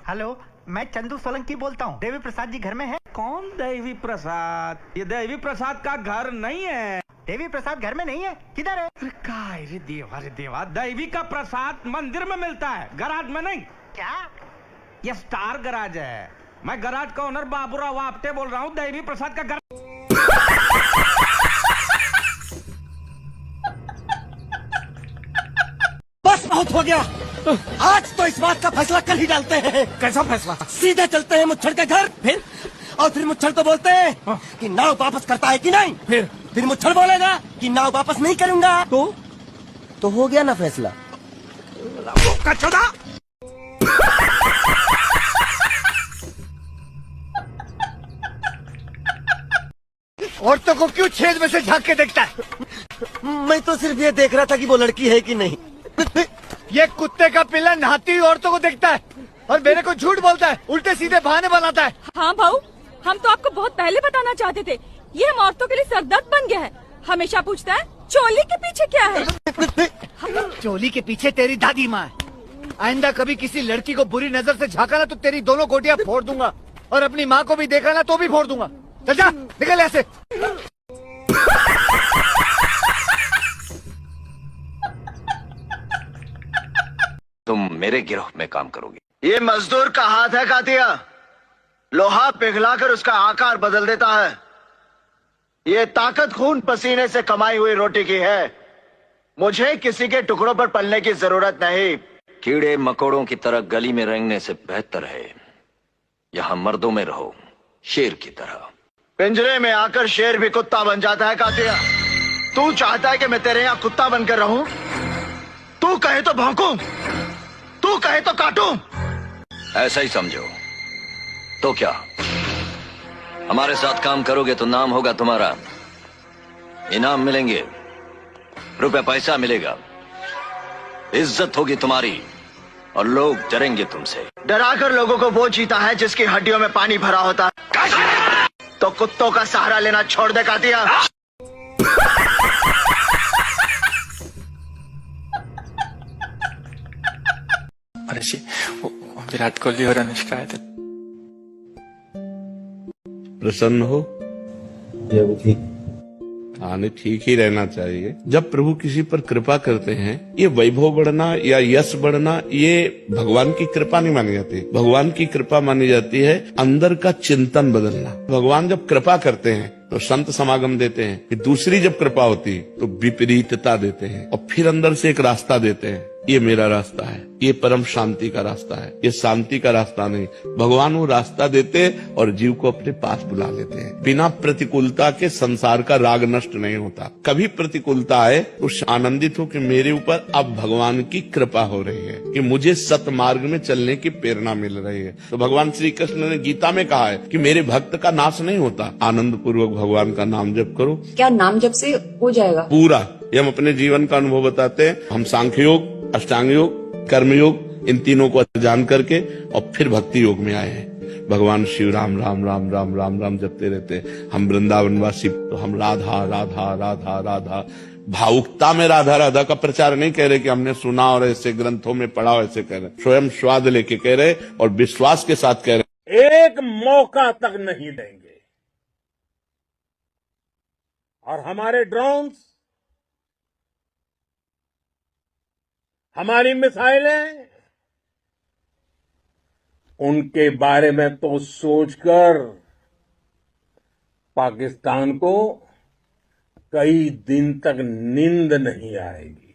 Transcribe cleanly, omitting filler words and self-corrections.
Hello, मैं चंदू सोलंकी बोलता हूँ। देवी प्रसाद जी घर में है? कौन देवी प्रसाद? ये देवी प्रसाद का घर नहीं है। देवी प्रसाद घर में नहीं है? किधर है? अरे देवा, देवी का प्रसाद मंदिर में मिलता है, गराज में नहीं। क्या? ये स्टार गराज है। मैं गराज का ओनर बाबूराव आपटे बोल रहा हूँ। देवी प्रसाद का घर। बस बहुत हो गया। आज तो इस बात का फैसला कल ही डालते हैं। कैसा फैसला? सीधे चलते हैं मुच्छड़ के घर, फिर मुच्छड़ को बोलते हैं कि नाव वापस करता है कि नहीं। फिर मुच्छड़ बोलेगा कि नाव वापस नहीं करूंगा। तो हो गया ना फैसला। औरतों को क्यों छेद में से झांक के देखता है? मैं तो सिर्फ ये देख रहा था कि वो लड़की है कि नहीं। ये कुत्ते का पिल्ला नहाती हुई औरतों को देखता है और मेरे को झूठ बोलता है, उल्टे सीधे बहाने बनाता है। हाँ भाऊ, हम तो आपको बहुत पहले बताना चाहते थे। ये हम औरतों के लिए सरदर्द बन गया है। हमेशा पूछता है चोली के पीछे क्या है। चोली के पीछे तेरी दादी माँ है। आइंदा कभी किसी लड़की को बुरी नजर से झांका ना तो तेरी दोनों गोटियां फोड़ दूंगा, और अपनी माँ को भी देखा ना तो भी फोड़ दूंगा। चल जा, निकल ऐसे। तुम मेरे गिरोह में काम करोगे। ये मजदूर का हाथ है कातिया, लोहा पिघलाकर उसका आकार बदल देता है। ये ताकत खून पसीने से कमाई हुई रोटी की है। मुझे किसी के टुकड़ों पर पलने की जरूरत नहीं। कीड़े मकोड़ों की तरह गली में रेंगने से बेहतर है यहां मर्दों में रहो, शेर की तरह। पिंजरे में आकर शेर भी कुत्ता बन जाता है कातिया। तू चाहता है कि मैं तेरे यहां कुत्ता बनकर रहूं? तू कहे तो भौंकूं, तू कहे तो काटूं। ऐसा ही समझो। तो क्या हमारे साथ काम करोगे तो नाम होगा तुम्हारा, इनाम मिलेंगे, रुपए पैसा मिलेगा, इज्जत होगी तुम्हारी और लोग डरेंगे तुमसे। डराकर लोगों को वो जीता है जिसकी हड्डियों में पानी भरा होता है। तो कुत्तों का सहारा लेना छोड़ दे कातिया। मनीषी, विराट कोहली और अनुष्का आए थे। प्रसन्न हो? हाँ, नहीं, ठीक ही रहना चाहिए। जब प्रभु किसी पर कृपा करते हैं, ये वैभव बढ़ना या यश बढ़ना, ये भगवान की कृपा नहीं मानी जाती। भगवान की कृपा मानी जाती है अंदर का चिंतन बदलना। भगवान जब कृपा करते हैं तो संत समागम देते हैं, कि दूसरी जब कृपा होती तो विपरीतता देते हैं, और फिर अंदर से एक रास्ता देते हैं। ये मेरा रास्ता है, ये परम शांति का रास्ता है, ये शांति का रास्ता नहीं। भगवान वो रास्ता देते और जीव को अपने पास बुला लेते हैं। बिना प्रतिकूलता के संसार का राग नष्ट नहीं होता। कभी प्रतिकूलता आए तो आनंदित हो कि मेरे ऊपर अब भगवान की कृपा हो रही है, कि मुझे सतमार्ग में चलने की प्रेरणा मिल रही है। तो भगवान श्री कृष्ण ने गीता में कहा है कि मेरे भक्त का नाश नहीं होता। आनंद पूर्वक भगवान का नाम जप करो। क्या नाम जप से हो जाएगा? पूरा। ये हम अपने जीवन का अनुभव बताते हैं। हम सांख्य योग, अष्टांग योग, कर्म योग, इन तीनों को जान करके और फिर भक्ति योग में आए हैं। भगवान शिव राम राम राम राम राम राम जपते रहते हैं। हम वृंदावनवासी, तो हम राधा राधा राधा राधा, भावुकता में राधा राधा का प्रचार नहीं कह रहे कि हमने सुना और ऐसे ग्रंथों में पढ़ा, ऐसे कह रहे, स्वयं स्वाद लेके कह रहे और विश्वास के साथ कह रहे। एक मौका तक नहीं देंगे। और हमारे ड्रोन्स, हमारी मिसाइलें, उनके बारे में तो सोचकर पाकिस्तान को कई दिन तक नींद नहीं आएगी।